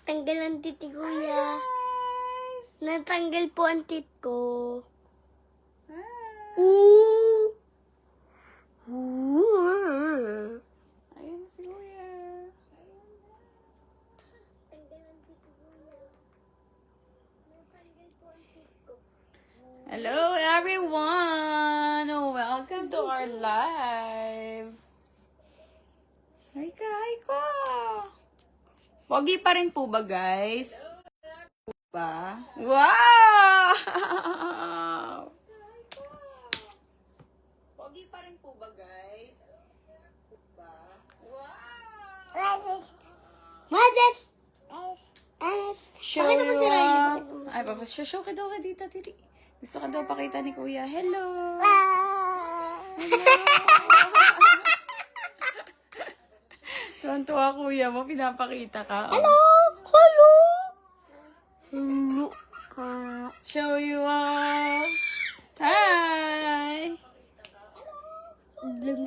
Tanggal ang tit ni Kuya. Natanggal po ang tit ko. Ooh. Ooh. Ayun si Kuya. Tanggal ang tit ni Kuya. Natanggal po ang tit ko. Hello everyone! Welcome to our live. Hi ka. Pogi pa rin po ba, guys? Ba? Wow! Pogi pa rin po ba, guys? Ba? Wow! Moses! Show Pakita mo si Riley, you. pakita mo si Ay, show ka daw ka dito, Titi. Gusto ka daw pakita ni Kuya. Hello! Tuwan-tuwa, Kuya mo. Pinapakita ka. Oh. Hello! Hello! Hello! Show you all. Hi!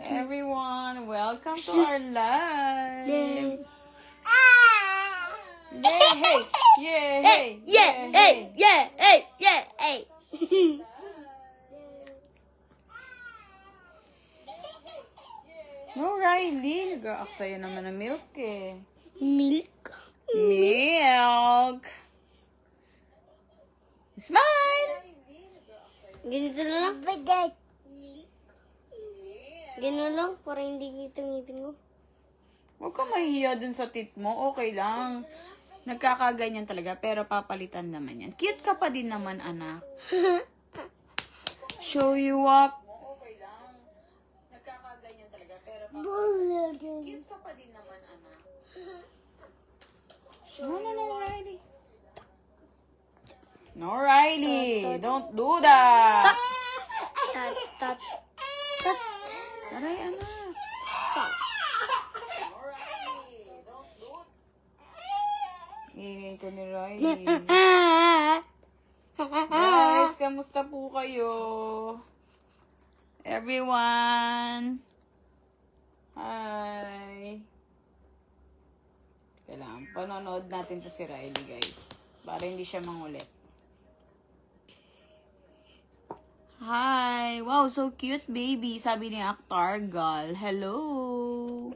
Everyone, welcome to our live. Yay, hey! Yay, hey! Yeah, hey, yeah, hey, yeah, hey. No, Riley. Nag-aaksaya naman ng milk eh. Milk. Milk! Smile! Ganito na lang. Ganun lang, para hindi kita ngipin mo. Huwag ka mahihiya dun sa tit mo. Okay lang. Nagkakaganyan talaga, pero papalitan naman yan. Cute ka pa din naman, anak. Show you up. Okay lang. Nagkakaganyan talaga, pero cute ka pa din naman, anak. No, Riley. No, Riley. Don't do that. Tat, tat, tat. Aray, anak. Tat. Ingay ko ni Riley. Guys, kamusta po kayo? Everyone. Hi. Kailangan panonood natin to si Riley, guys. Para hindi siya mangulit. Hi. Wow, so cute, baby. Sabi ni Aktargal. Hello.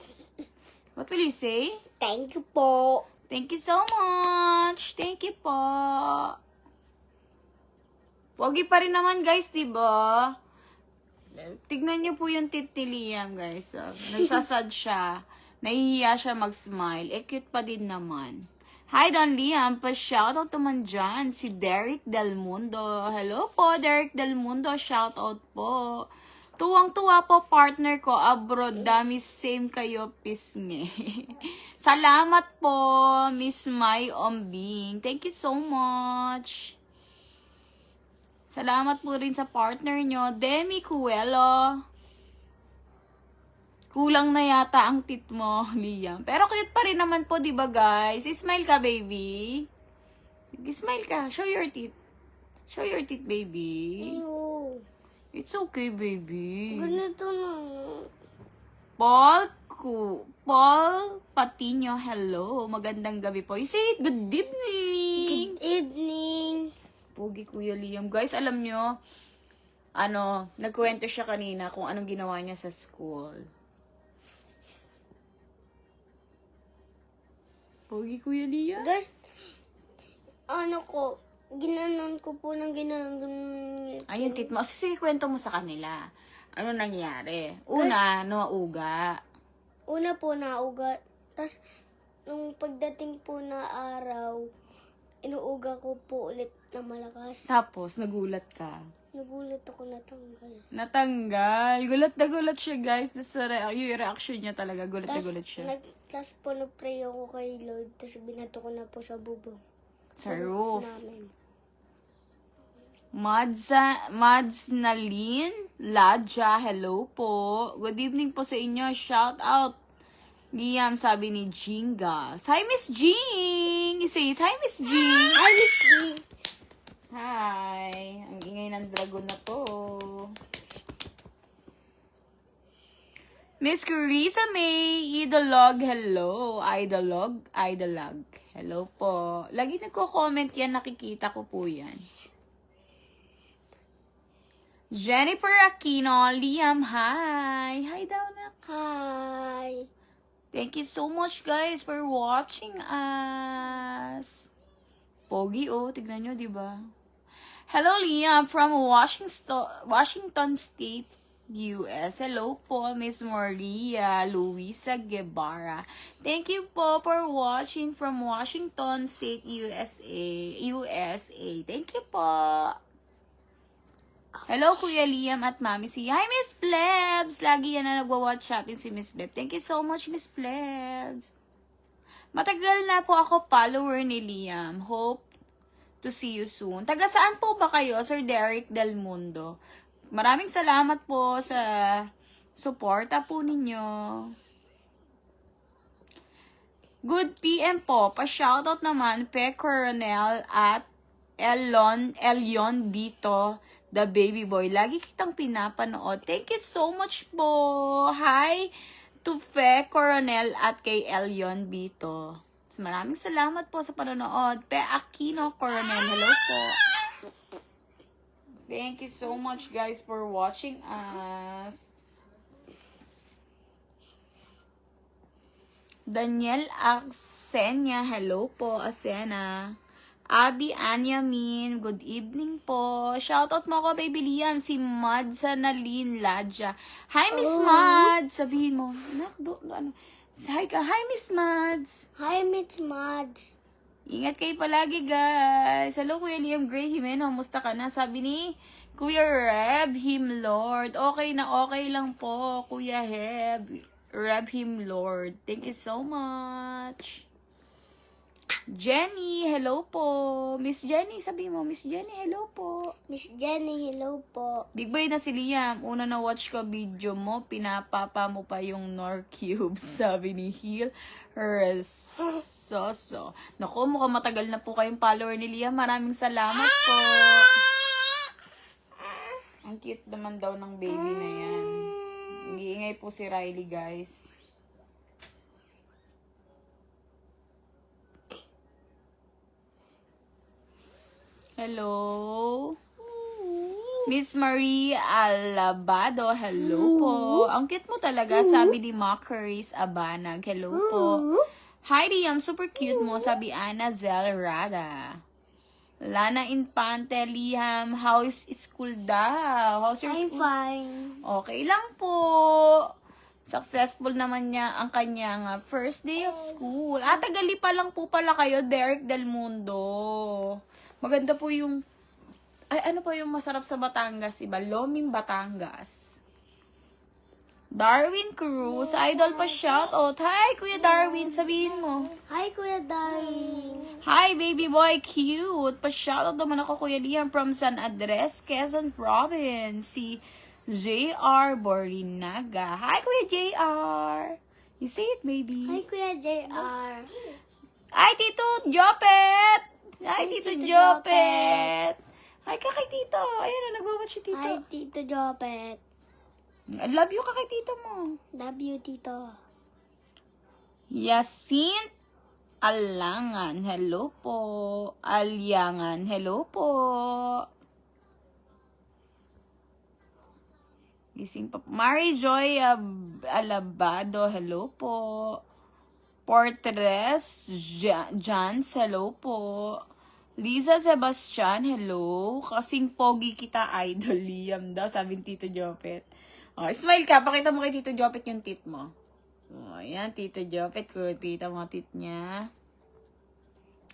What will you say? Thank you po. Thank you so much. Thank you po. Pogi pa rin naman, guys, diba? Tignan niyo po yung tit ni Liam, guys. Nagsasad siya. Nahihiya siya mag-smile. Cute pa din naman. Hi, Don Liam. Pa-shoutout naman dyan. Si Derek Del Mundo. Hello po, Derek Del Mundo. Shoutout po. Tuwang-tuwa po, partner ko, abroad, dami same kayo, pisngi. Salamat po, Miss Mai Ombing. Thank you so much. Salamat po rin sa partner nyo, Demi Cuelo. Kulang na yata ang tit mo, Liam. Pero cute pa rin naman po, di ba guys? Smile ka, baby. Smile ka. Show your teeth. Show your teeth, baby. Ew. It's okay, baby. Ganito na. Paul Patino, hello. Magandang gabi po. You say it, good evening. Good evening. Pogi, Kuya Liam. Guys, alam nyo, nagkwento siya kanina kung anong ginawa niya sa school. Pogi, Kuya Liam. Guys, ginanon ko po ng ginanon. Ayun, tit mo. Sige, kwento mo sa kanila. Ano nangyari? Una, uga. Una po naugat. Tapos, nung pagdating po na araw, inuuga ko po ulit na malakas. Tapos, nagulat ka. Nagulat ako, natanggal. Natanggal. Gulat na gulat siya, guys. Yung reaction niya talaga, gulat na gulat siya. Tapos po nag-pray ako kay Lord. Tapos binato ko na po sa bubong. Sa roof. Namin. Mads Nalin, Ladja, hello po. Good evening po sa inyo. Shout out. Liam, sabi ni Jinga. Hi, Miss Jing! Say it. Hi, Miss Jing! Hi, Miss Jing! Hi! Ang ingay ng dragon na to. Miss Carissa May, Idolog, hello. Idolog. Hello po. Lagi nagko-comment yan, nakikita ko po yan. Jennifer Aquino, Liam, hi. Hi daw na. Hi. Thank you so much guys for watching us. Pogi oh, tignan nyo, di ba? Hello Liam from Washington State, US. Hello po, Miss Maria Luisa Guevara. Thank you po for watching from Washington State, USA. Thank you po. Hello, Kuya Liam at Mami si. Hi, Miss Plebs! Lagi yan na nagwa-watch natin si Miss Plebs. Thank you so much, Miss Plebs. Matagal na po ako follower ni Liam. Hope to see you soon. Taga saan po ba kayo, Sir Derek Del Mundo? Maraming salamat po sa suporta po ninyo. Good PM po. Pa-shoutout naman Pe Coronel at Elion Bito, the baby boy. Lagi kitang pinapanood. Thank you so much po. Hi to Fe Coronel at kay Elion Bito. So, maraming salamat po sa panonood. Pe Aquino Coronel. Hello po. Thank you so much guys for watching us. Daniel Arsenia. Hello po, Asena. Abby Anyamin, good evening po. Shoutout mo ako, baby Liam, si Mads Nalin Ladja. Hi, Miss Mads. Sabihin mo. Hi, Miss Mads. Hi, Miss Mads. Ingat kayo palagi, guys. Hello, Kuya Liam Gray Jimeno. Musta ka na? Sabi ni Kuya Reb Him Lord. Okay na okay lang po, Kuya Reb Him Lord. Thank you so much. Jenny, hello po. Miss Jenny, sabi mo, Miss Jenny, hello po. Miss Jenny, hello po. Big boy na si Liam. Una na watch ko video mo, pinapapa mo pa yung Nor Cubes, sabi ni Hill Soso. Naku, mukhang matagal na po kayong follower ni Liam. Maraming salamat po. Ang cute naman daw ng baby na yan. Nag-iingay po si Riley, guys. Hello? Miss Marie Alabado, hello po. Ang cute mo talaga, sabi ni Mockeries Abanag. Hello po. Hi, Liam, super cute mo, sabi Ana Zelrada. Lana Infante, Liam, how's school daw? How's your I'm school? fine. Okay lang po. Successful naman niya ang kanyang first day of school. Tagali pa lang po pala kayo, Derek Del Mundo. Maganda po yung, ano po yung masarap sa Batangas, iba? Loming Batangas. Darwin Cruz, idol pa shoutout. Hi, Kuya Darwin, sabihin mo. Hi, Kuya Darwin. Hi, baby boy, cute. Pa shoutout naman ako, Kuya Liam, from San Andres, Quezon Province. Si JR Borinaga. Hi, Kuya JR. You say it, baby. Hi, Kuya JR. Hi, Tito Jopet. Hi, Tito Jopet. Hi ka kay Tito. Ayan, nagwawatch si Tito. Hi, Tito Jopet. I love you ka kay Tito mo. Love you, Tito. Yasin Alangan. Hello po. Alyangan. Hello po. Gising pa po. Mary Joy Alabado. Hello po. Portres Jans. Hello po. Liza Sebastian. Hello. Kasing pogi kita, idol. Liam daw. Sabi ni Tito Jopet. Oh, smile ka. Pakita mo kay Tito Jopet yung tit mo. Oh, yan. Tito Jopet. Tita mo tit niya.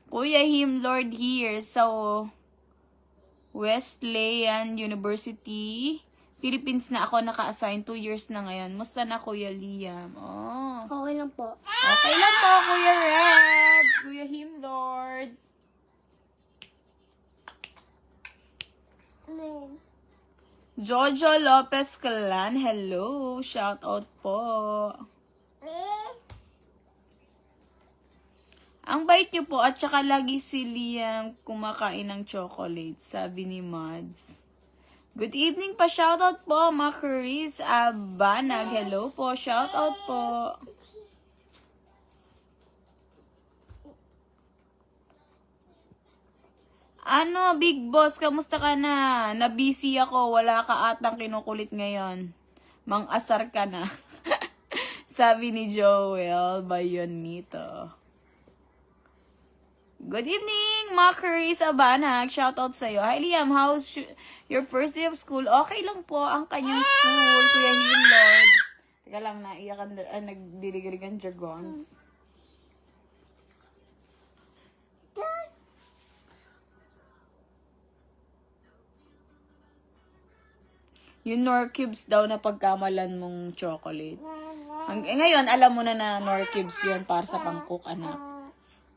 Kuya Him Lord here. So, Wesleyan University. Philippines na ako naka-assign. 2 years na ngayon. Musta na, Kuya Liam? Oh. Okay lang po. Okay lang po, Kuya Red. Kuya Him Lord. Jojo Lopez Calan. Hello. Shout out po. Ang bait niyo po at saka lagi si Liam kumakain ng chocolate, sabi ni Mads. Good evening pa. Shoutout po, Macaris Abanag. Hello po. Shoutout po. Ano, Big Boss, kamusta ka na? Na-busy ako. Wala ka atang kinukulit ngayon. Mang-asar ka na. Sabi ni Joel Bayonito. Good evening, Macaris Abanag. Shoutout sa'yo. Hi, Liam. How's your first day of school? Okay lang po ang kanyang school, Kuya Himlord. Teka lang, naiyakan, nagdiligan dragons. Yung Nor Cubes daw na pagkamalan mong chocolate. Ngayon, alam mo na Nor Cubes yun para sa pangcook, anak.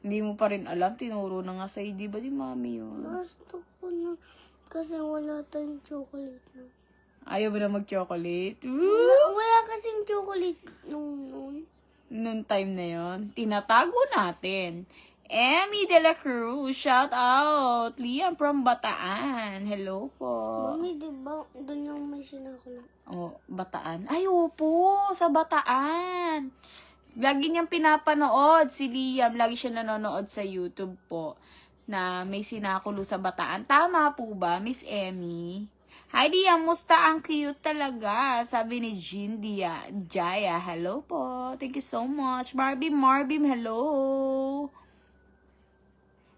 Hindi mo pa rin alam. Tinuro na nga sa'yo. Di ba di mami yun? Gusto ko na. Kasi wala tayong chocolate na. Ayaw mo na mag-chocolate? Wala kasing chocolate noon. Noong time na yon, tinatago natin. Emmy De La Cruz, shout out. Liam from Bataan. Hello po. Mami, di ba doon yung may sinakulang? Oh, Bataan. Ay, opo, sa Bataan. Lagi niyang pinapanood si Liam. Lagi siya nanonood sa YouTube po na may sinakulo sa Bataan. Tama po ba, Miss Emmy? Hi, Liam. Musta? Ang cute talaga. Sabi ni Jean Jaya. Hello po. Thank you so much. Marbim, hello.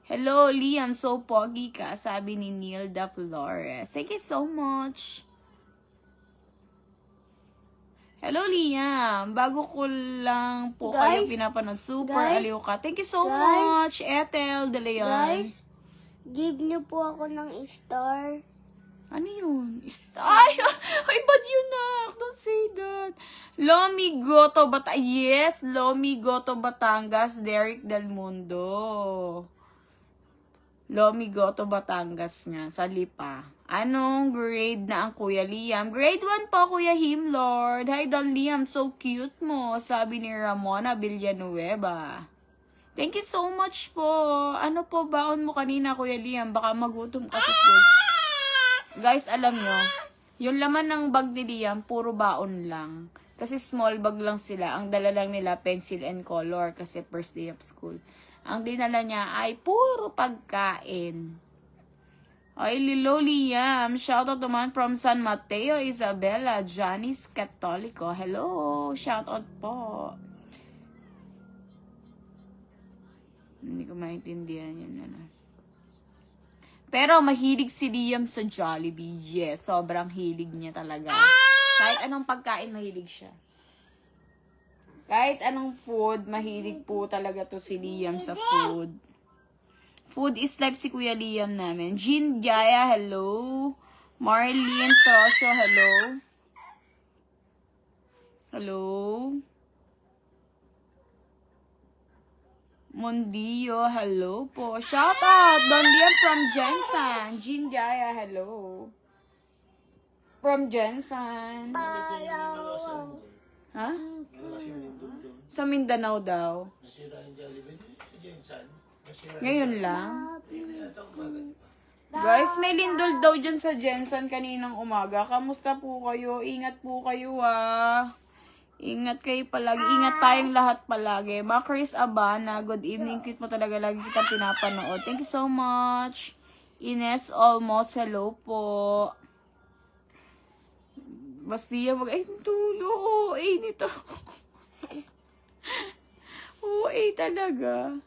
Hello, Liam. So pogi ka. Sabi ni Nilda Flores. Thank you so much. Hello, Liam. Bago ko lang po kayo pinapanood. Super aliw ka. Thank you so much, Ethel De Leon. Guys, give niyo po ako ng star. Ano yun? Ay, bad yun na. Don't say that. Lomi Goto Yes, Lomi Goto Batangas, Derek Del Mundo. Lomi Goto Batangas nga, sa Lipa. Anong grade na ang Kuya Liam? Grade 1 po, Kuya Himlord. Hi, Don Liam. So cute mo. Sabi ni Ramona Villanueva. Thank you so much po. Ano po baon mo kanina, Kuya Liam? Baka magutom ka sa school. Guys, alam nyo, yung laman ng bag ni Liam, puro baon lang. Kasi small bag lang sila. Ang dala lang nila, pencil and color kasi first day of school. Ang dinala niya ay puro pagkain. Ay, Lilo Liam. Shoutout naman from San Mateo, Isabela, Janice Catolico. Hello. Shoutout po. Hindi ko maintindihan yun. Pero mahilig si Liam sa Jollibee. Yes, sobrang hilig niya talaga. Kahit anong pagkain, mahilig siya. Kahit anong food, mahilig po talaga to si Liam sa food. Food is life si Kuya Liam namin. Jean Jaya, hello. Marlene Tosho, hello. Hello. Mondio, hello po. Shout out! Don Liam from Jensen. Jean Jaya, hello. From Jensen. Ha? Sa Mindanao daw. Ngayon lang. Guys, may lindol daw dyan sa Jensen kaninang umaga. Kamusta po kayo? Ingat po kayo Ingat kayo palagi. Ingat tayong lahat palagi. Macaris Abana, good evening. Cute mo talaga. Lagi kitang pinapanood. Thank you so much. Ines Almost, hello po. Basti ay, tulo. Nito. Talaga.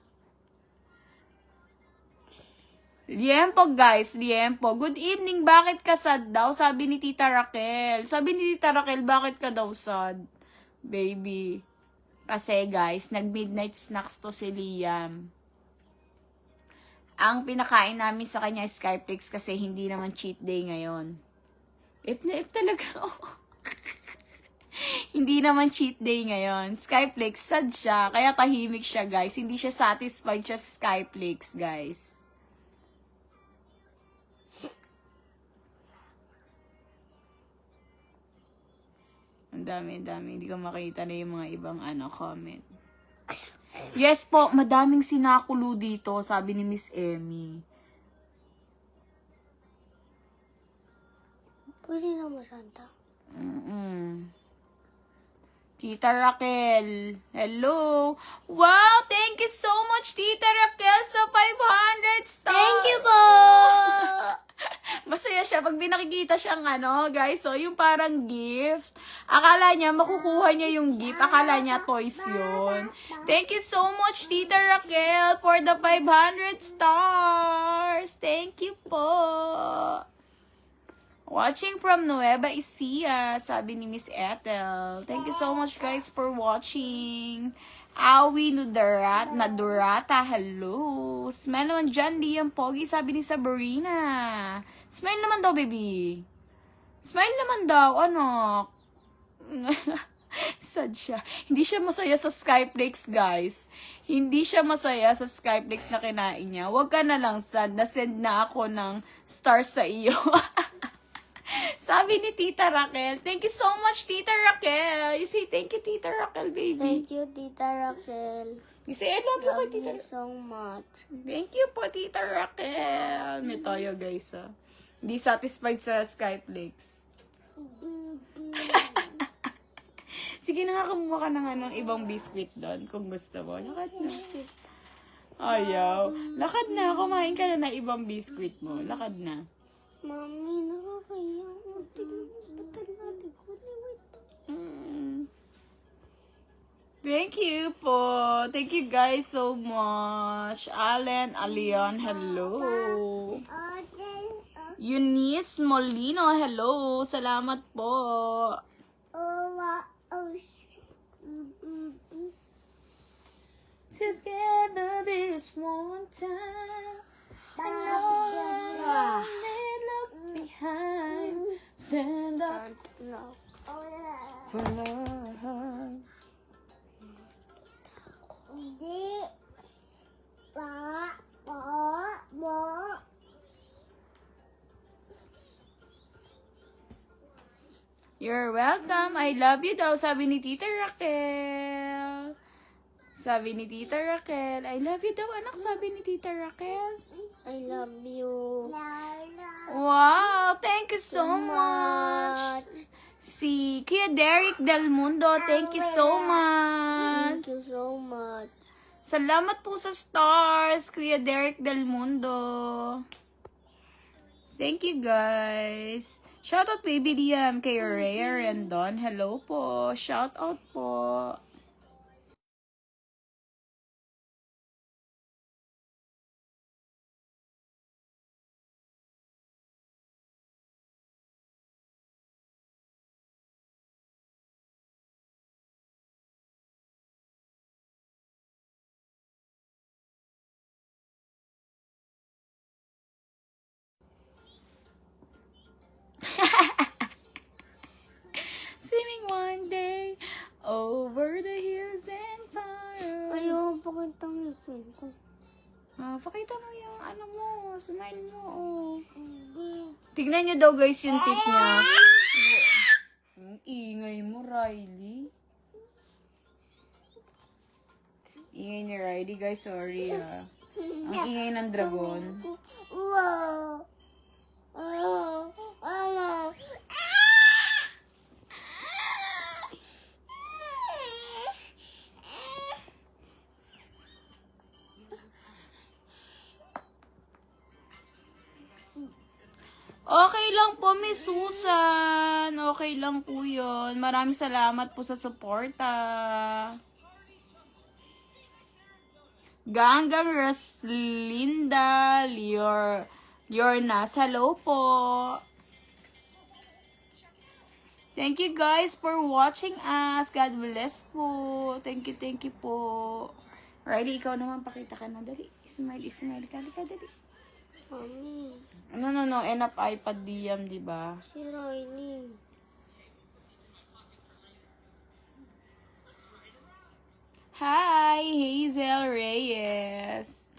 Liempo, guys. Liempo. Good evening. Bakit ka sad daw? Sabi ni Tita Raquel. Bakit ka daw sad? Baby. Kasi, guys, nag-midnight snacks to si Liam. Ang pinakain namin sa kanya is Skyflakes kasi hindi naman cheat day ngayon. If talaga. Hindi naman cheat day ngayon. Skyflakes, sad siya. Kaya tahimik siya, guys. Hindi siya satisfied siya sa Skyflakes, guys. Ang dami. Hindi ko makita na yung mga ibang comment. Yes po, madaming sinakulo dito, sabi ni Miss Emmy. Kusina mo, Santa. Tita Raquel, hello. Wow, thank you so much, Tita Raquel, sa 500 stars. Thank you po! Masaya siya pag nakikita siyang guys, so yung parang gift. Akala niya makukuha niya yung gift, akala niya toys yun. Thank you so much, Tita Raquel, for the 500 stars. Thank you po. Watching from Nueva Ecija, sabi ni Miss Ethel. Thank you so much, guys, for watching. Awi Nadurata, hello. Smile naman dyan, Liam Pogi, sabi ni Sabrina. Smile naman daw, baby. Smile naman daw, anak. Sad siya. Hindi siya masaya sa Skyflakes, guys. Hindi siya masaya sa Skyflakes na kinain niya. Huwag ka na lang sad. Nasend na ako ng stars sa iyo. Sabi ni Tita Raquel. Thank you so much, Tita Raquel. You say thank you, Tita Raquel, baby. Thank you, Tita Raquel. You say I love you, Love Tita you Raquel. so much. Thank you po, Tita Raquel. May toyo, guys, ha. Hindi satisfied sa Skyflakes. Sige na nga, kumuha ka ng ibang biscuit doon kung gusto mo. Lakad na. Ayaw. Lakad na. Kumain ka na ng ibang biscuit mo. Lakad na. Mami, nakakaya. Thank you po. Thank you guys so much. Alion, hello. Eunice Molino, hello. Salamat po. Together this one time. Alone, look behind. Stand up for love. You're welcome. I love you daw, sabi ni Tita Raquel. Sabi ni Tita Raquel. I love you daw, anak, sabi ni Tita Raquel. I love you. Wow, thank you so much. Si Kuya Derek Del Mundo, thank you so much. Thank you so much. Salamat po sa stars, Kuya Derek Del Mundo. Thank you, guys. Shoutout Baby Liam, kay Rhea Rendon. Hello po. Shoutout po. Swimming one day over the hills and far away. Ayaw pa kantang ngipin ko. Pakita mo yung smile mo. Tignan nyo daw guys yung tip niya. Ang ingay mo, Riley. Ingay ni Riley guys, sorry ha. Ang ingay ng dragon. Wow. Okay lang po, Miss Susan. Okay lang po yun. Maraming salamat po sa suporta. Ganggang Raslinda Liornas. Hello po. Thank you guys for watching us. God bless po. Thank you po. Riley, ikaw naman pakita ka na. Dali. Smile. Kalika, dali. Mami, No. Enough iPad Liam, di ba? si Riley. Hi, Hazel Reyes.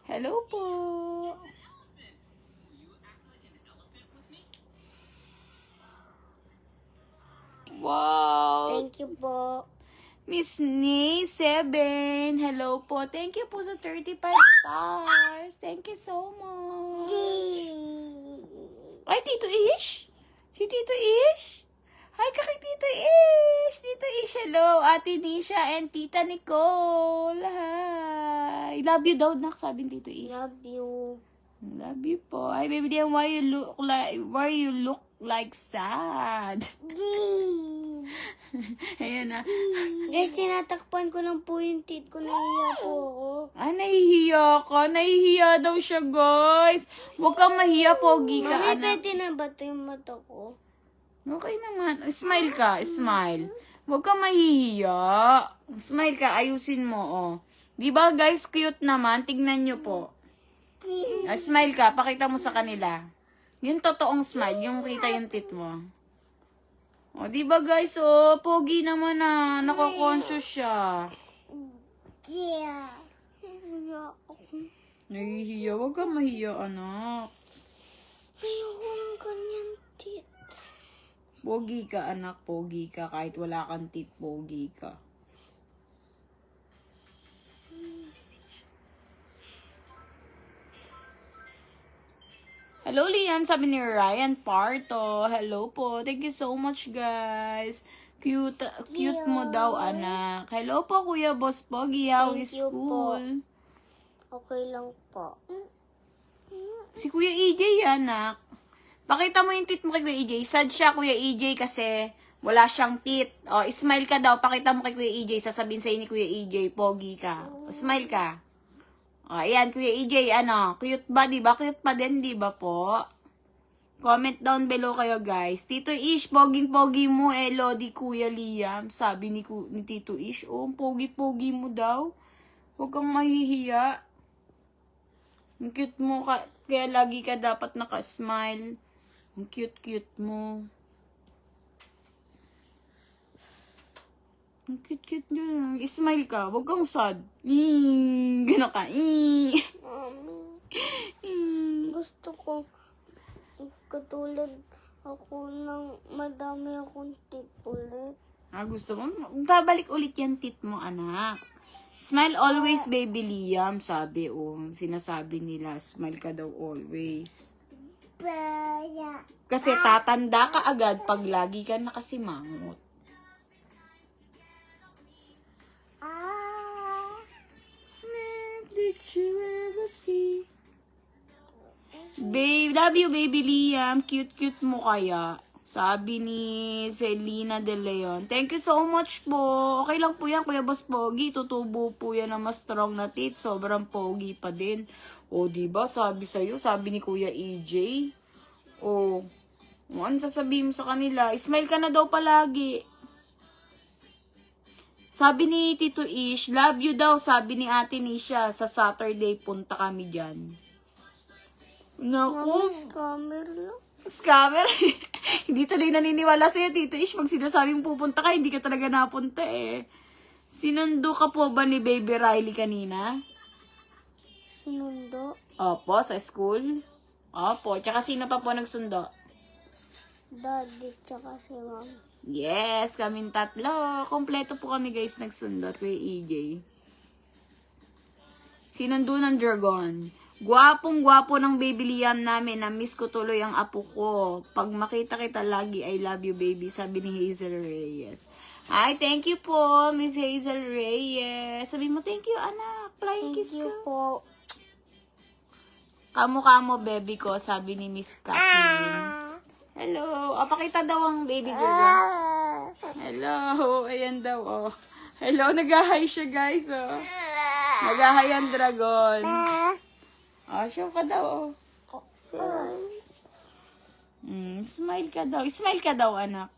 Hello po. Wow. Thank you po. Miss Nay 7. Hello po. Thank you po sa 35 stars. Thank you so much. Ay, Tito Ish? Si Tito Ish? Hi ka kay Tito Ish! Tito Ish, hello! Ate Nisha and Tita Nicole. Hi! Love you daw, nak, sabi ni Tito Ish. Love you. Love you po. Ay, baby dear, why you look like sad? Ayan na. Guys, tinatakpan ko lang po yung teeth ko. Nahiya po ako. Ah, nahihiya ka. Nahihiya daw siya, guys. Huwag kang mahiya, pogi ka, Mami, anak. pwede na ba ito yung mata ko? Okay naman. Smile ka. Smile. Huwag kang mahihiya. Smile ka. Ayusin mo, oh. Di ba, guys, cute naman? Tignan nyo po. Smile ka. Pakita mo sa kanila. Yung totoong smile. Yung kita yung tit mo. O, di ba, guys? Oh, pogi naman na. Nako-conscious siya. Yeah. Nahiya ako. Nahihiya. Huwag kang mahiya, anak. Ayoko ng ganyan teeth. Pogi ka, anak. Pogi ka. Kahit wala kang tit, pogi ka. Hello, Liam. Sabi ni Ryan Parto. Hello po. Thank you so much, guys. Cute mo daw, anak. Hello po, Kuya Boss Pogi. How Thank is you po. school? Okay lang po. Si Kuya EJ, anak. Pakita mo yung tit mo kay Kuya EJ. Sad siya, Kuya EJ, kasi wala siyang tit. O, smile ka daw. Pakita mo kay Kuya EJ. Sasabihin sa'yo ni Kuya EJ, pogi ka. O, smile ka. O, ayan, Kuya EJ, ano, cute ba, diba? Cute pa din, diba po? Comment down below kayo, guys. Tito Ish, poging-pogi mo, Lodi, Kuya Liam. Sabi ni Tito Ish, oh, pogi-pogi mo daw. Huwag kang mahihiya. Ang cute mo, kaya lagi ka dapat naka-smile. Ang cute-cute mo. Ang cute-cute nyo. Smile ka. Huwag kang sad. Gano'n ka. Mami, gusto ko katulad ako ng madami akong teeth ulit. Gusto mo? Babalik ulit yung tit mo, anak. Smile always, baby Liam. Sabi, sinasabi nila, smile ka daw always. Kasi tatanda ka agad pag lagi ka nakasimangot. Did you ever see? Babe, love you, baby Liam. Cute-cute mo kaya. Sabi ni Selena De Leon. Thank you so much po. Okay lang po yan, Kuya Boss Pogi. Tutubo po yan na mas strong na teeth. Sobrang pogi pa din. O, diba? Sabi sa'yo, sabi ni Kuya EJ. O, ano sasabihin mo sa kanila? Smile ka na daw palagi. Sabi ni Tito Ish, love you daw, sabi ni Ate Nisha, sa Saturday punta kami dyan. Naku, Scammer lang. scammer. Hindi tuloy naniniwala sa'yo, Tito Ish. Pag sinasabing pupunta ka, hindi ka talaga napunta eh. Sinundo ka po ba ni Baby Riley kanina? Sinundo. Opo, sa school? Opo, tsaka sino pa po nagsundo? Daddy tsaka si mom. Yes, kaming tatlo. Kompleto po kami guys nagsundo at Kuya EJ. Sinundo ng Dragon. Gwapong-gwapo ng baby Liam namin. Na-miss ko tuloy ang apo ko. Pag makita kita lagi, I love you baby. Sabi ni Hazel Reyes. Hi, thank you po, Miss Hazel Reyes. Sabi mo, thank you anak. Flying kiss Thank you ka. po. Kamo-kamo baby ko, sabi ni Miss Kathleen. Hello. Pakita daw ang baby girl. Hello. Ayan daw, oh. Hello, nag-hi siya, guys, oh. Nag-hi ang dragon. Show ka daw, oh. Smile ka daw. Smile ka daw, anak.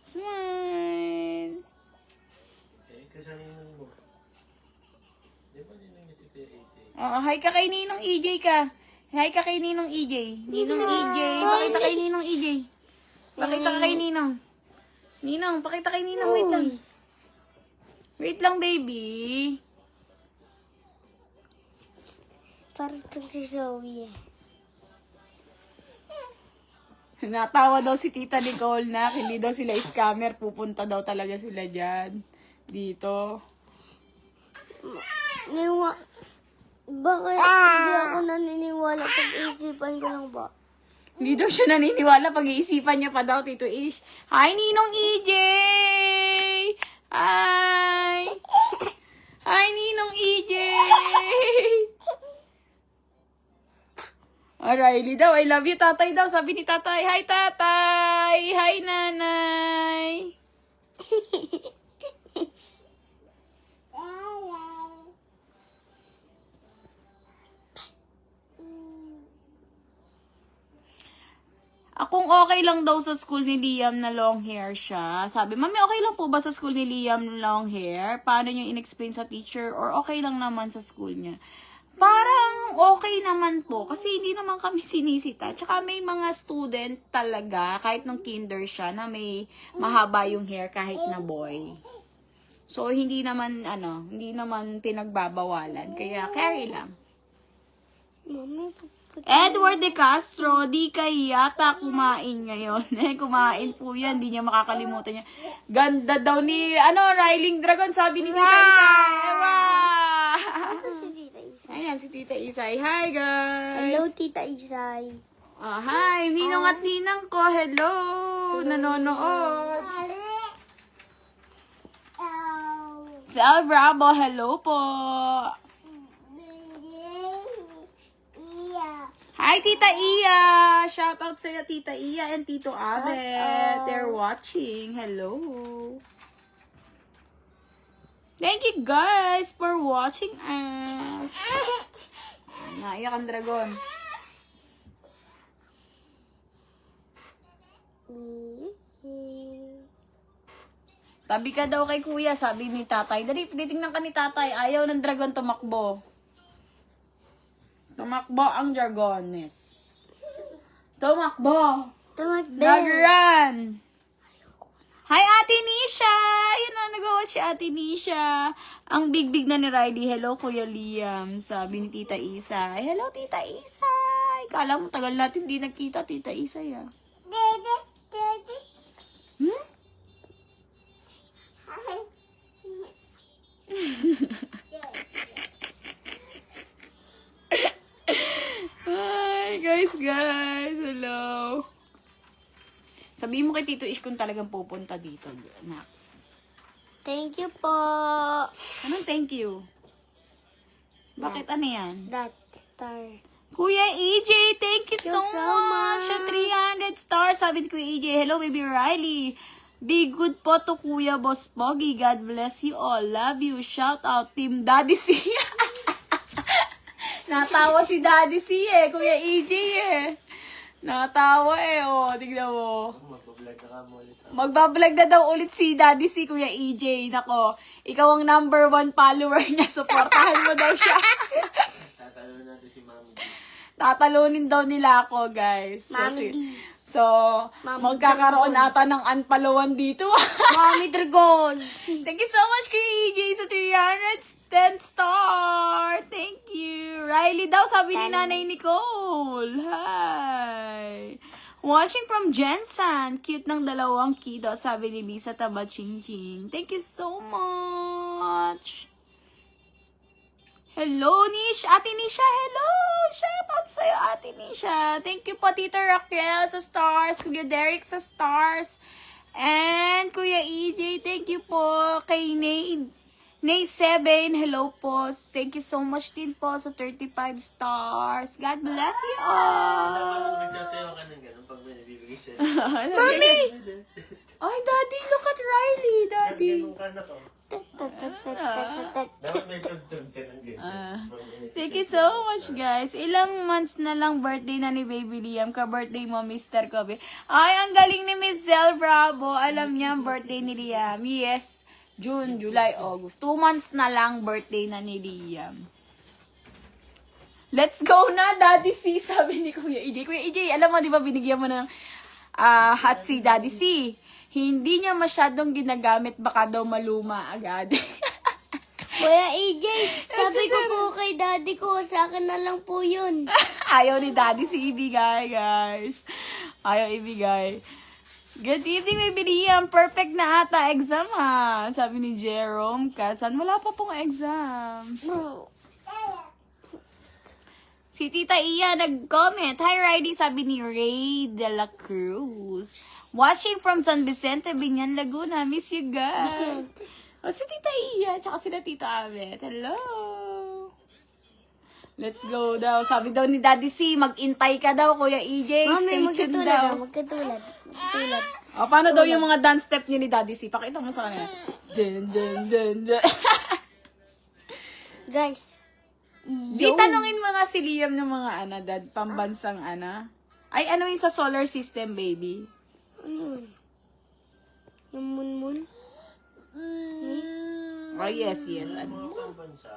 Smile. Hi ka kay Ninong EJ ka. Hi ka kay Ninong EJ. Ninong EJ. Pakita kay Ninong EJ. Pakita ka kay Ninong. Ninong, pakita kay Ninong. Wait lang. Wait lang, baby. Parang si Zoe eh. Natawa daw si Tita Nicole na hindi daw sila scammer. Pupunta daw talaga sila dyan. Dito. Bakit hindi ako naniniwala? Pag-isipan ko lang ba? Hindi daw siya naniniwala. Pag-iisipan niya pa daw, Tito Ish. Hi, Ninong EJ! Hi! Hi, Ninong EJ! Riley daw, I love you, tatay daw. Sabi ni tatay, hi, tatay! Hi, nanay! Akong okay lang daw sa school ni Liam na long hair siya. Sabi, Mami, okay lang po ba sa school ni Liam na long hair? Paano niyo in-explain sa teacher? Or okay lang naman sa school niya? Parang okay naman po. Kasi hindi naman kami sinisita. Tsaka may mga student talaga, kahit nung kinder siya, na may mahaba yung hair kahit na boy. So, hindi naman pinagbabawalan. Kaya, carry lang. Mami, Edward De Castro, di kay yata kumain ngayon. Kumain po yan, di niya makakalimutan niya. Ganda daw ni, Riling Dragon, sabi ni Tita Isay. Wow! si Tita Isay. Ayan, si Tita Isay. Hi, guys! Hello, Tita Isay. Hi, Ninong at Ninang ko. Hello! Nanonood. Sal Bravo, hello po. Hi, Tita Iya! Shoutout sa'yo, Tita Iya and Tito Abet. They're watching. Hello. Thank you guys for watching us. Naiyak ang dragon. Tabi ka daw kay kuya, sabi ni tatay. Dali, titingnan ka ni tatay. Ayaw ng dragon tumakbo. Tumakbo ang dragones. Tumakbo. Nag-run. Hi, Ate Nisha! Ayun na, nag-watch si Ate Nisha. Ang big-big na ni Riley. Hello, Kuya Liam. Sabi ni Tita Isay. Hello, Tita Isay. Kala mo, tagal natin hindi nagkita, Tita Isay, ah. Hmm? Hi, guys. Hello. Sabihin mo kay Tito Ish kung talagang pupunta dito, anak. Thank you po. Anong thank you? Bakit ano yan? That star. Kuya EJ, thank you so much. Sa 300 stars. Sabi ni Kuya EJ, hello, baby Riley. Be good po to Kuya Boss Pogi. God bless you all. Love you. Shout out, Team Daddy C. Natawa si Daddy C Kuya EJ Natawa tignan mo. Magbablog na daw ulit si Daddy si Kuya EJ. Nako, ikaw ang number 1 follower niya. Supportahan mo daw siya. Tatalunin natin si Mami. Tatalunin daw nila ako, guys. So, magkakaroon ata ng unfollowan dito. Mami Dragon. Thank you so much, Kuya EJ, sa 310 star. Thank you. Riley daw, sabi ni Nanay Nicole. Hi. Watching from Jensen. Cute ng dalawang kiddo, sabi ni Lisa Tabachingching. Thank you so much. Hello, Nish. Ate Nisha, hello. Shoutout sa'yo, Ate Nisha. Thank you po, Tita Raquel sa stars. Kuya Derek sa stars. And Kuya EJ, thank you po. Kay Nay7, hello po. Thank you so much din po sa 35 stars. God bless you all. Nagsasayaw ka ng ganun pag may nabibigay sa'yo. Mami! Ay, Daddy, look at Riley, Daddy. Ganun ka na ko. Dapat may tugtog ka ng ganun. Thank you so much, guys. Ilang months na lang birthday na ni Baby Liam. Ka-birthday mo, Mr. Kobe. Ay, ang galing ni Miss Zell Bravo. Alam niya ang birthday ni Liam. Yes, June, July, August. 2 months na lang birthday na ni Liam. Let's go na, Daddy C, sabi ni Kuya EJ. Kuya EJ, alam mo, di ba binigyan mo ng hot si Daddy C? Hindi niya masyadong ginagamit, baka daw maluma agad. Kuya EJ, sabi ko po kay daddy ko, sa akin na lang po yun. Ayaw ni Daddy si ibigay, guys. Ayaw ibigay. Good evening, Baby Liam. Perfect na ata exam, ha? Sabi ni Jerome Katsan. Wala pa pong exam. Si Si Tita Iya nag-comment. Hi, Riley, sabi ni Ray de la Cruz. Watching from San Vicente, Binyan, Laguna. Miss you guys. Vicente. O, si Tita Iya, tsaka sila Tita Abet. Hello. Let's go daw. Sabi daw ni Daddy C, mag-intay ka daw, Kuya EJ. Stay Mami, tuned magkatulad daw. ah, magkatulad. Magkatulad. O, paano daw yung mga dance step niyo ni Daddy C? Pakita mo sa kanya. Dun, dun, dun, dun. Guys. Di tanongin mo nga si Liam ng mga dad, pambansang Ay, ano yung sa solar system, baby? Ano yun? Yung munmun? Oh, yes. Ano? Mga pambansa.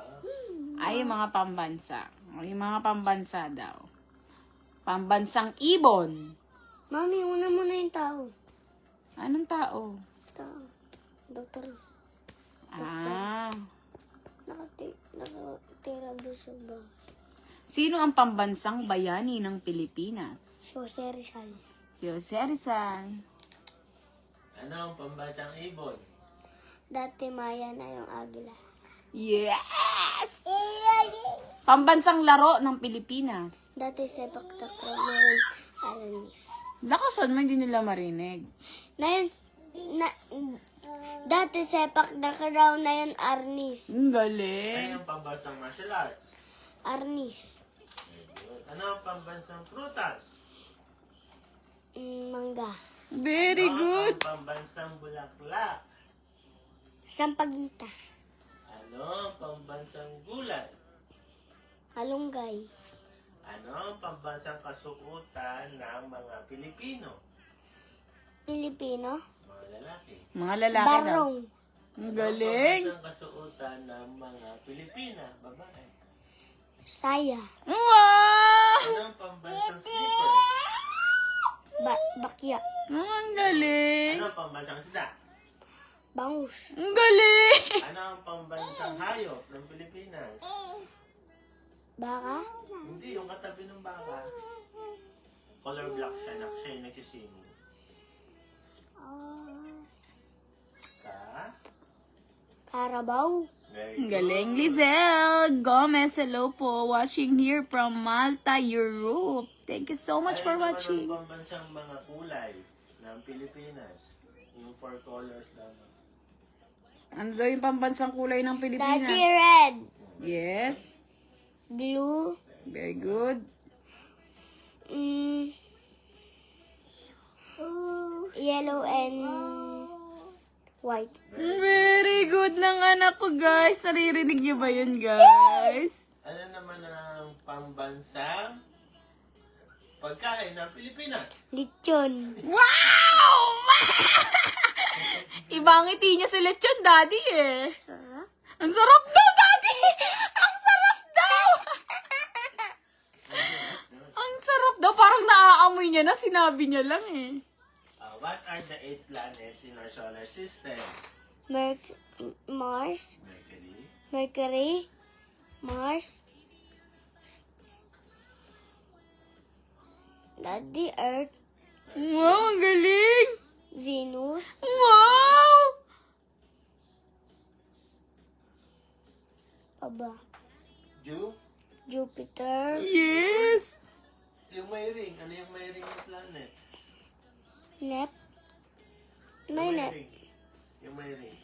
Ay, yung mga pambansa. Yung mga pambansa daw. Pambansang ibon. Mami, una muna yung tao. Anong tao? Tao. Doktor. Nakatira doon sa bahay. Sino ang pambansang bayani ng Pilipinas? Si Jose Rizal. Si Jose Rizal. Ano ang pambansang ibon? Dati Maya na yung agila. Yes! Pambansang laro ng Pilipinas. Dati sepak takraw na yung Aramis. Lakasan mo, hindi nila marinig. Dati sepak takraw na yung Arnis. Ang galing. Ano ang pambansang martial arts? Arnis. Ano ang pambansang prutas? Mangga. Very Ano good. ang pambansang bulaklak? Sampagita. Ano ang pambansang gulay? Halunggay. Ano ang pambansang kasuotan ng mga Pilipino? Pilipino. Mga lalaki. Mga lalaki daw. Barong. Ang Ano galing. ang pambansang kasuotan ng mga Pilipina? Babae. Saya. Wow! Ano ang pambansang slipper? Bakya. Ang galing. Ano ang pambansang isda? Bangus. Ang galing. Ano ang pambansang hayop ng Pilipinas? Baka. Hindi, yung katabi ng baka. Color black siya, siya yung nagsisingin. Ka? Karabaw. Very Ang good. galing. Lizelle Gomez, hello po. Watching here from Malta, Europe. Thank you so much for Ayun naman watching. ang pambansang mga kulay ng Pilipinas. Yung 4 colors lamang. Ano daw yung pambansang kulay ng Daddy Pilipinas? red. Yes. Blue. Very good. Yellow and white. Very good ng anak ko, guys. Naririnig niyo ba yun, guys? Ano naman ang pambansang pagkain ng Pilipinas? Lechon. Wow! Ibang ngiti niya si Lechon, Daddy, eh. Sarap. Ang sarap daw, Daddy! Ang sarap daw! Ang sarap daw. Parang naaamoy niya na. Sinabi niya lang, eh. What are the 8 planets in our solar system? Mars. Mercury, Mercury. Mars. Daddy Earth. Wow, ang galing! Venus. Wow! Aba. Jupiter. Yes! yung may ring. Ano yung may ring na planet? Nep. Yung May Nep. ring. Yung may ring.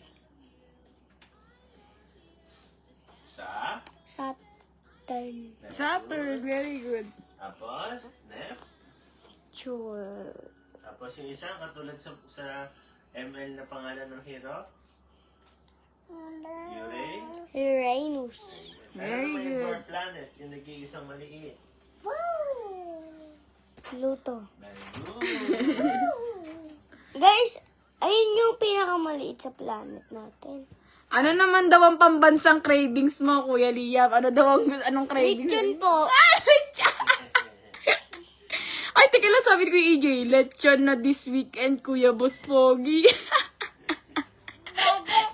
Sa? Saturn. Saturn, very good. Tapos, Sure. Tapos yung isa, katulad sa ML na pangalan ng hero? Uranus. Pero may more planet, yung nag-iisang maliit. Pluto. Very good. Guys, ayun yung pinakamaliit sa planet natin. Ano naman daw ang pambansang cravings mo, Kuya Liam? Ano daw anong cravings? Lechon po. Ay, teka lang, sabi ko EJ, lechon na this weekend, Kuya Boss Pogi.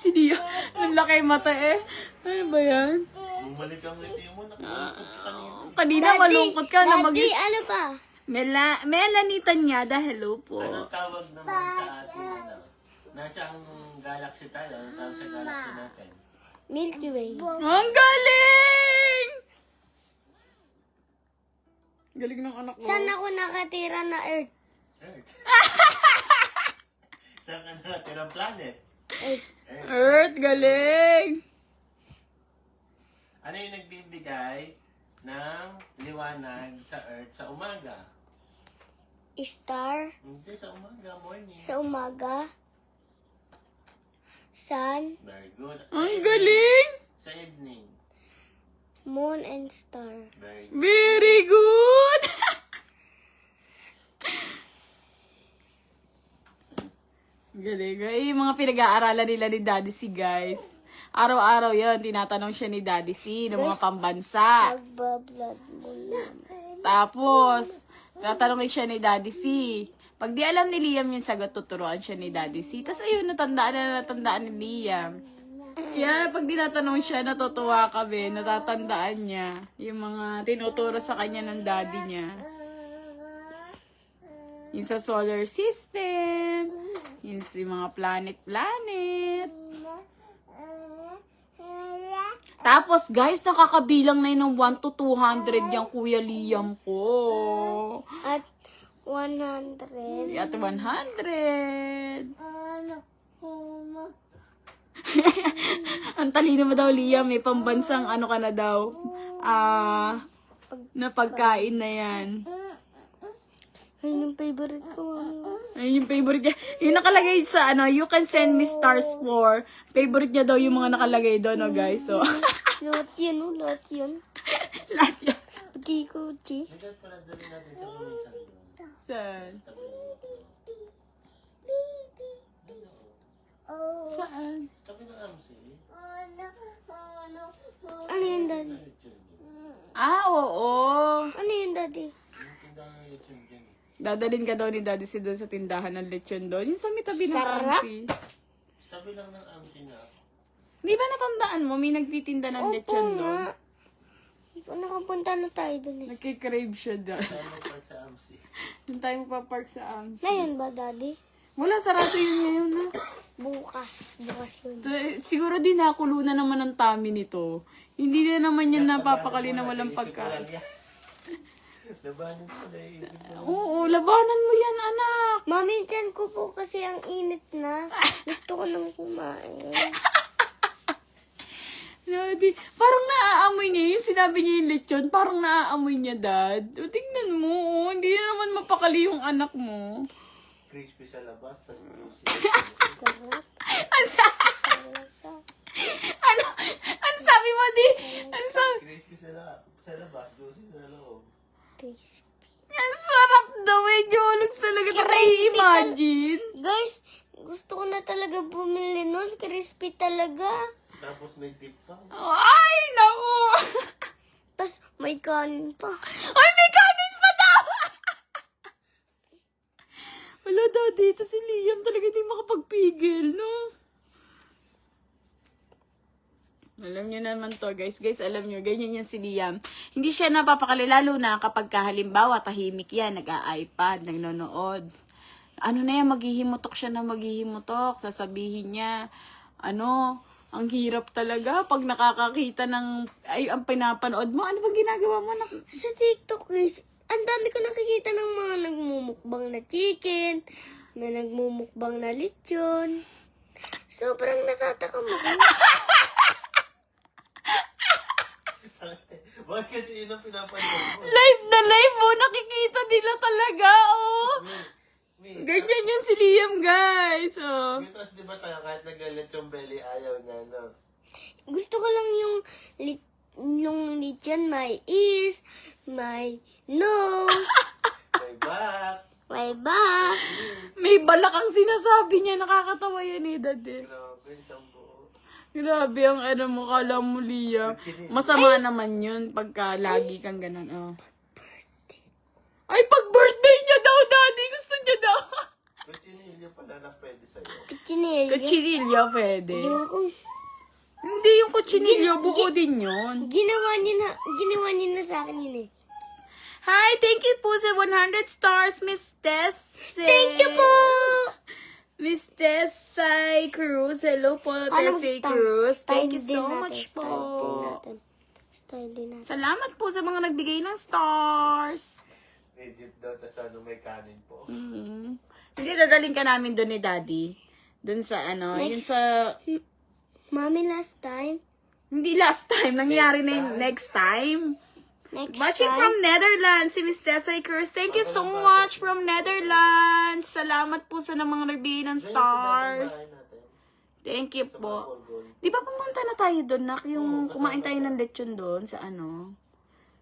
Si Dio, ang laki mata eh. Ano ba yan? Bumalik ang ngiti mo, nakulungkot ka kanina. Kanina malungkot ka na Daddy, ano pa? Melanie Tanyada, hello po. Anong tawag naman sa ating ano? Nasa ang galaxy tayo, anong tawag sa galaxy natin? Milky Way. Ang galing! Galing ng anak ko. Saan ako nakatira na Earth? Earth. Saan ka nakatirang planet? Earth. Earth, galing. Ano yung nagbibigay ng liwanag sa Earth sa umaga? Star. Hindi, sa umaga, morning. Sa umaga. Sun. Very good. Ang galing. Sa evening. Moon and star. Very good. Very good. Galing. Ay, yung mga pinag-aaralan nila ni Daddy C, guys. Araw-araw yon tinatanong siya ni Daddy C ng mga pambansa. Nagbablog mo naman. Tapos, tatanungin siya ni Daddy C. Pag di alam ni Liam yung sagot, tuturuan siya ni Daddy C. Tapos ayun, natandaan ni Liam. Kaya pag tinatanong siya, natutuwa kami, natatandaan niya yung mga tinuturo sa kanya ng daddy niya. Yung sa solar system, yung sa mga planet. Tapos guys, nakakabilang na yun ng 1 to 200 yung Kuya Liam ko. At 100. At 100. Ang talino mo daw, Liam. May pambansang ano ka na daw. Na pagkain na yan. Ayun yung favorite ko. Ayun yung favorite niya. Yung nakalagay sa ano, you can send me stars for. Favorite niya daw yung mga nakalagay doon, no, guys. So, Lahat yun, oh, lahat yun. lahat yan. Pati ko, Chi. Hindi pala dali natin sa lumisan doon. Saan? Saan? Tabi ng AMC. Ano yun, Daddy? Oo. Ano yun, Daddy? Yung tindahan ng YouTube dyan. Dadalhin ka daw ni Daddy si doon sa tindahan ng lechon doon. Yung sa may tabi ng Sarap. AMC. Tabi lang ng AMC na. Di ba natandaan mo, may nagtitinda ng lechon doon? Nakapunta na tayo dun eh. Nagkikrave siya doon. Saan mo park sa AMC? Yung tayo magpa-park sa AMC. Ngayon ba, Daddy? Wala, sarado yun ngayon na. Bukas yun. Siguro din nakulo na naman ang tummy nito. Hindi na naman yan napapakali na walang pagkain. Labanan ko na iisip ko. Oo, labanan mo yan, anak. Mami, dyan ko po kasi ang init na. Gusto ko nang kumain. Daddy, parang naaamoy niya. Yung sinabi niya yung lechon, parang naaamoy niya, Dad. O, tingnan mo, oh, hindi na naman mapakali yung anak mo. Crispy sa labas, tas juicy. Sarap. Ano sabi mo, Di? Ano sabi? Crispy sa labas, juicy sa loob. Crispy. Ang sarap daw eh, Jologs talaga. Naka-imagine. Guys, gusto ko na talaga bumili nun. Crispy talaga. Tapos may dip pa. Ay, naku. Tapos may kanin pa. Ay, may kanin pa daw. Wala, Daddy. Ito si Liam talaga hindi makapagpigil, no? Alam niyo naman to, guys. Guys, alam niyo, ganyan yan si Liam. Hindi siya napapakali, lalo na kapag halimbawa, tahimik yan, nag-iPad, nagnonood. Ano na yan, maghihimutok siya na maghihimutok. Sasabihin niya, ang hirap talaga pag nakakakita ng, ang pinapanood mo. Ano bang ginagawa mo? Sa TikTok, guys, ang dami ko nakikita ng mga nagmumukbang na chicken, may nagmumukbang na lechon. Sobrang natatakam ako. Bakit kasi yun ang pinapanood mo? Live na live mo, nakikita nila talaga, oh. Ganyan yan si Liam, guys, oh. Tapos di ba tayo kahit nagalit yung belly, ayaw niya, no? Gusto ko lang yung lechon, may ears, may nose, May back. may back. May balak ang sinasabi niya, nakakatawa yan eh, Daddy. Grabe, isang buo. Grabe ang mo, kala mo, Liam. Masama naman yun pagka lagi kang ganun, oh. Ay, pag birthday niya daw, Daddy, gusto niya daw. Pero chinilyo pala na pwede sa'yo. Chinello. Kutsinilyo, pwede. Yung Hindi yung kutsinilyo, buo din yun. ginawa niya na sa akin yun eh. Hi, thank you po sa 100 stars, Miss Tessie. Thank you po! Miss Tessie Cruz. Hello po, Tessie Cruz. Thank you so much po. Style din natin. Salamat po sa mga nagbigay ng stars. Egypt daw, tas ano, may kanin po. Hindi, dadaling ka namin doon ni Daddy. Doon sa ano, yun Next. sa... Mommy, last time. Hindi last time, nangyari na yung next time. Next Watching time. from Netherlands, si Miss Tessa Cruz. Thank you so much from Netherlands. Salamat po sa mga nagbigay ng stars. Thank you po. Di ba pumunta na tayo doon, Nak? Yung kumain tayo ng lechon doon sa ano?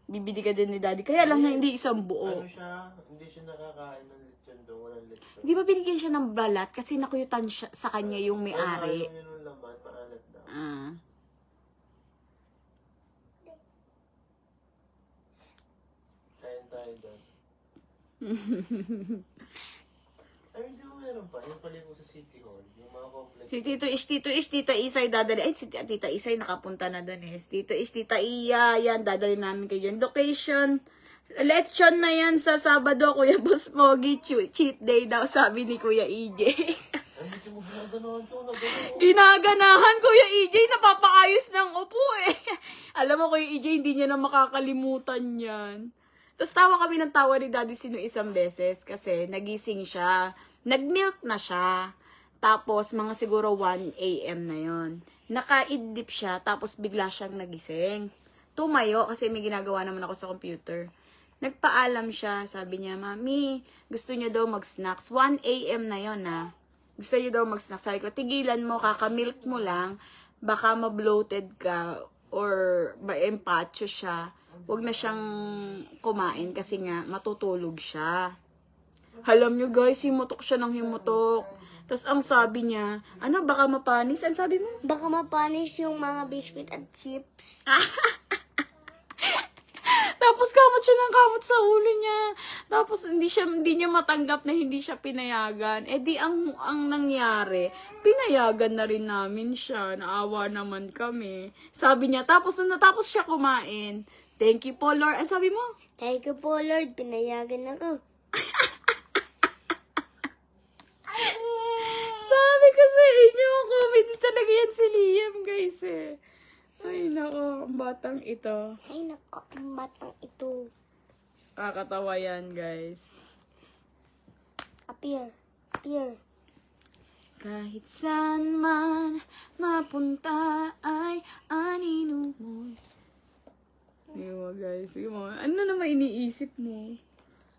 Bibili ka din ni Daddy. Kaya lang na hindi isang buo. Ano siya? Hindi siya nakakain ng lechon doon. Walang lechon. Di ba binigyan siya ng balat kasi nakuyutan siya, sa kanya yung may-ari? Ayaw niya nung laman, maalat daw. Ah. Kain tayo doon. Ay, hindi mo meron pa. Yung pala yung sa City Hall. Yung mga complex. Si Tito Ish, Tita Isay dadali. Ay, si Tita Isay nakapunta na doon eh. Tito Ish, Tita Iya, yan, dadali namin kayo dyan. Location, lechon na yan sa Sabado, Kuya Boss Pogi. Cheat day daw, sabi ni Kuya EJ. Hindi mo ginaganoan to. Naganoan. Ginaganahan, Kuya EJ, napapaayos ng upo eh. Alam mo, Kuya EJ, hindi niya na makakalimutan yan. Tapos tawa kami ng tawa ni Daddy Sino isang beses kasi nagising siya. Nag-milk na siya. Tapos mga siguro 1 a.m. na yon. Nakaidlip siya tapos bigla siyang nagising. Tumayo kasi may ginagawa naman ako sa computer. Nagpaalam siya. Sabi niya, Mami, gusto niya daw mag-snacks. 1 a.m. na yon ha. Gusto niya daw mag-snacks. Sabi ko, tigilan mo, kakamilk mo lang. Baka ma-bloated ka or ma-empacho siya. Huwag na siyang kumain kasi nga matutulog siya. Alam nyo guys, himutok siya ng himutok. Tapos ang sabi niya, ano, baka mapanis? Ang sabi mo? Baka mapanis yung mga biscuit at chips. Tapos kamot siya ng kamot sa ulo niya. Tapos hindi niya matanggap na hindi siya pinayagan. Eh di ang nangyari, pinayagan na rin namin siya. Naawa naman kami. Sabi niya, tapos nung natapos siya kumain, thank you po Lord. Ang sabi mo? Thank you po, Lord. Pinayagan ako. Sabi ko sa inyo, comedy talaga yan si Liam guys eh. Ay nako, ang batang ito. Ay, nako, ang batang ito. Kakatawa yan guys. Appear. Appear. Kahit saan man mapunta ay anino mo. Diba guys, diba? Ano naman iniisip mo?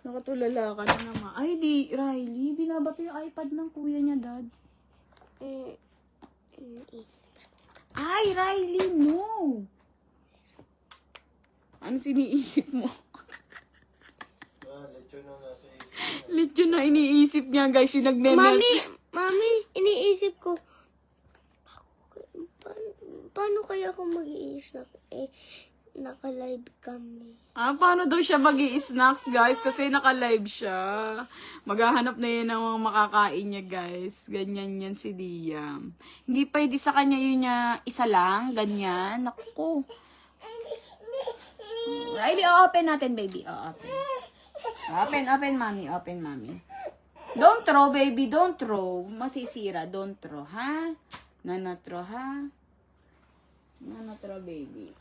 Nakatulala ka na naman. Ay, Riley, binabato yung iPad ng kuya niya, Dad. Ay, Riley, no! Ano siniisip mo? Lechon na nasa isip. Lechon na iniisip niya, guys, yung nagme-melt. Mami, iniisip ko, paano kaya ako mag-i-snack? Eh, naka-live kami. Paano daw siya mag-i-snacks, guys? Kasi naka-live siya. Maghahanap na yan ng mga makakain niya, guys. Ganyan yan si Liam. Hindi pwede sa kanya yun niya isa lang. Ganyan. Naku. Riley, open natin, baby. Open, mommy. Open, mommy. Don't throw, baby. Don't throw. Masisira. Don't throw, ha? Nana throw, ha? Nana throw, baby.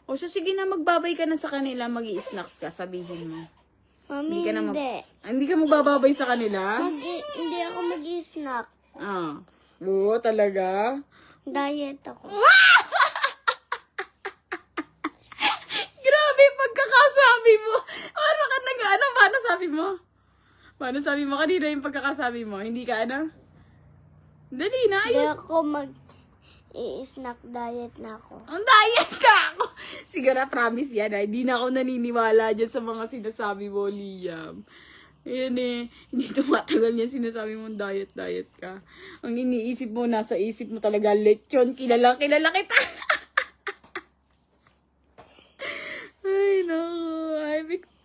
O so, sige na, magbabay ka na sa kanila, mag-i-snacks ka, sabihin mo. Mami, Hindi ka na hindi. hindi ka magbababay sa kanila? Hindi ako mag-i-snack. Oo, talaga? Diet ako. Grabe, pagkakasabi mo. Paano sabi mo? Paano sabi mo kanina yung pagkakasabi mo? Hindi ka Dali na, Hindi ayos. ako mag-i-snack diet na ako. Ang diet ka ako. Siguro, promise yan. Hindi na ako naniniwala dyan sa mga sinasabi mo, Liam. Ayan eh. Hindi tumatagal yan sinasabi mo diet ka. Ang iniisip mo, nasa isip mo talaga, lechon. Kilala kita. Ay, no. Ay,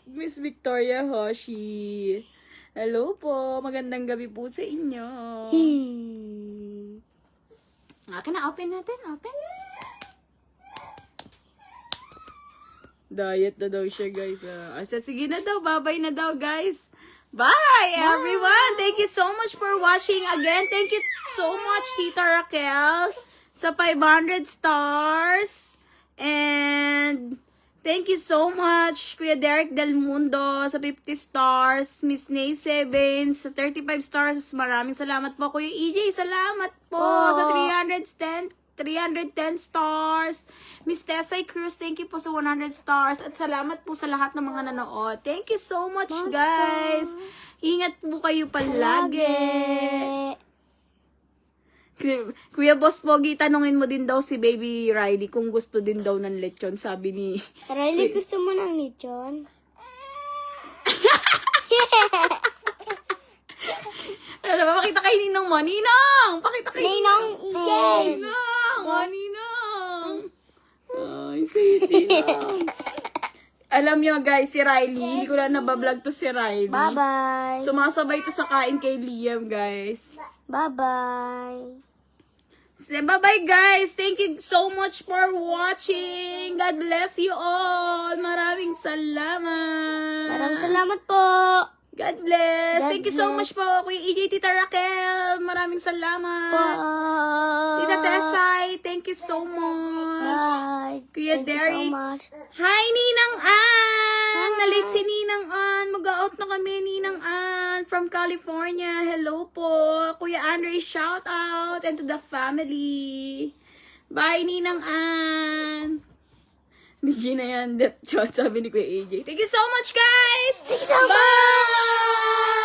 Miss Victoria Hoshi. Hello po. Magandang gabi po sa inyo. Akin na, open natin. Open. Diet na daw siya, guys. Sige na daw. Bye-bye na daw, guys. Bye, everyone. Thank you so much for watching again. Thank you so much, Tita Raquel, sa 500 stars. And thank you so much, Kuya Derek Del Mundo, sa 50 stars. Miss Nay Sevens, sa 35 stars. Maraming salamat po, Kuya EJ. Salamat po sa 310 stars. Miss Tessay Cruz, thank you po sa 100 stars. At salamat po sa lahat ng mga nanood. Thank you so much, guys. Ingat po kayo palagi. Kuya Boss Pogi, tanungin mo din daw si Baby Riley kung gusto din daw ng lechon, sabi ni... Riley, gusto mo ng lechon? Ano ba, pakita kay Ninong mo. Ninong! Pakita kay Ninong EJ! Ninong! Oh, Ninong! Ay, sweet Ninong. Alam nyo guys, si Riley, hindi ko na nabablog to si Riley. Bye-bye! Sumasabay to sa kain kay Liam, guys. Bye-bye! So, bye-bye guys! Thank you so much for watching! God bless you all! Maraming salamat! Maraming salamat po! God bless! God Thank you so bless. much po, Kuya EJ, Tita Raquel! Maraming salamat! Bye! Tita Tessay, thank you so much! Bye! Kuya Thank you Derek. so much. Hi, Ninang Ann! Hi. Nalit si Ninang Ann. Mag-out na kami, Ninang Ann. From California. Hello po. Kuya Andre, shout out. And to the family. Bye, Ninang Ann. Hindi Gina yan. Sabi ni Kuya AJ. Thank you so much, guys! Thank you so much!